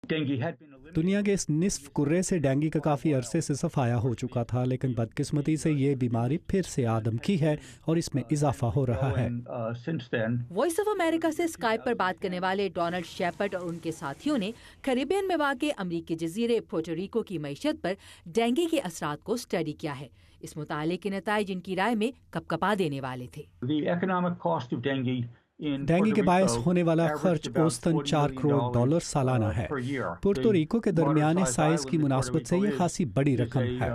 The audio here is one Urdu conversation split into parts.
دنیا کے اس نصف کرے سے ڈینگی کا کافی عرصے سے صفایا ہو چکا تھا، لیکن بدقسمتی سے یہ بیماری پھر سے آدم کی ہے اور اس میں اضافہ ہو رہا ہے۔ وائس آف امریکہ سے اسکائپ پر بات کرنے والے ڈونلڈ شیپرڈ اور ان کے ساتھیوں نے کیریبین میں واقع امریکی جزیرے پورٹوریکو کی معیشت پر ڈینگی کے اثرات کو اسٹڈی کیا ہے۔ اس مطالعے کے نتائج ان کی رائے میں کپکپا دینے والے تھے۔ ڈینگی کے باعث ہونے والا خرچ اوسطاً $4 کروڑ سالانہ ہے۔ پورٹو ریکو کے درمیانے سائز کی مناسبت سے یہ خاصی بڑی رقم ہے۔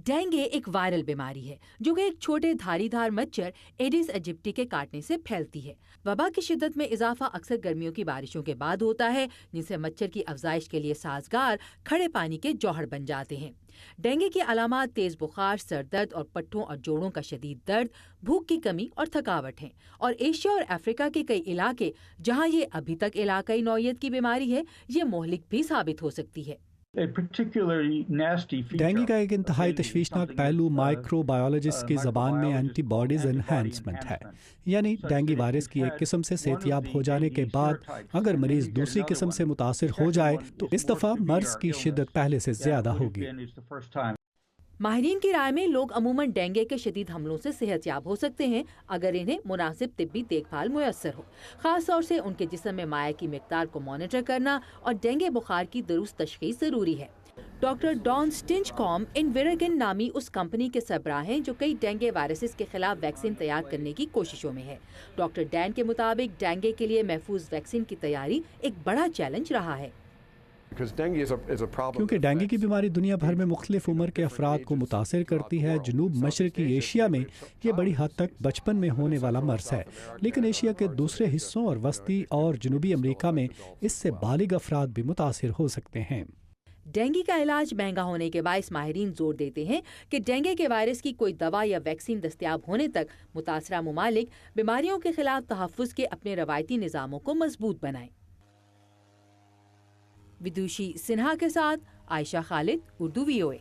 ڈینگی ایک وائرل بیماری ہے جو کہ ایک چھوٹے دھاری دھار مچھر ایڈیز ایجپٹی کے کاٹنے سے پھیلتی ہے۔ وبا کی شدت میں اضافہ اکثر گرمیوں کی بارشوں کے بعد ہوتا ہے، جن سے مچھر کی افزائش کے لیے سازگار کھڑے پانی کے جوہر بن جاتے ہیں۔ ڈینگی کی علامات تیز بخار، سر درد اور پٹھوں اور جوڑوں کا شدید درد، بھوک کی کمی اور تھکاوٹ ہیں، اور ایشیا اور افریقہ کے کئی علاقے جہاں یہ ابھی تک علاقائی نوعیت کی بیماری ہے، یہ مہلک بھی ثابت ہو سکتی ہے۔ ڈینگی کا ایک انتہائی تشویشناک پہلو مائکرو بایولوجسٹ کی زبان میں اینٹی باڈیز انہینسمنٹ ہے، یعنی ڈینگی وائرس کی ایک قسم سے صحت یاب ہو جانے کے بعد اگر مریض دوسری قسم سے متاثر ہو جائے تو اس دفعہ مرض کی شدت پہلے سے زیادہ ہوگی۔ ماہرین کی رائے میں لوگ عموماً ڈینگی کے شدید حملوں سے صحت یاب ہو سکتے ہیں اگر انہیں مناسب طبی دیکھ بھال میسر ہو، خاص طور سے ان کے جسم میں مائع کی مقدار کو مانیٹر کرنا اور ڈینگی بخار کی درست تشخیص ضروری ہے۔ ڈاکٹر ڈان سٹنچکوم انویریگن نامی اس کمپنی کے سربراہ ہیں جو کئی ڈینگی وائرسز کے خلاف ویکسین تیار کرنے کی کوششوں میں ہے۔ ڈاکٹر ڈین کے مطابق ڈینگی کے لیے محفوظ ویکسین کی تیاری ایک بڑا چیلنج رہا ہے۔ کیونکہ ڈینگی کی بیماری دنیا بھر میں مختلف عمر کے افراد کو متاثر کرتی ہے۔ جنوب مشرقی ایشیا میں یہ بڑی حد تک بچپن میں ہونے والا مرض ہے، لیکن ایشیا کے دوسرے حصوں اور وسطی اور جنوبی امریکہ میں اس سے بالغ افراد بھی متاثر ہو سکتے ہیں۔ ڈینگی کا علاج مہنگا ہونے کے باعث ماہرین زور دیتے ہیں کہ ڈینگی کے وائرس کی کوئی دوا یا ویکسین دستیاب ہونے تک متاثرہ ممالک بیماریوں کے خلاف تحفظ کے اپنے روایتی نظاموں کو مضبوط بنائیں۔ ودوشی سنہا کے ساتھ عائشہ خالد، اردو VOA۔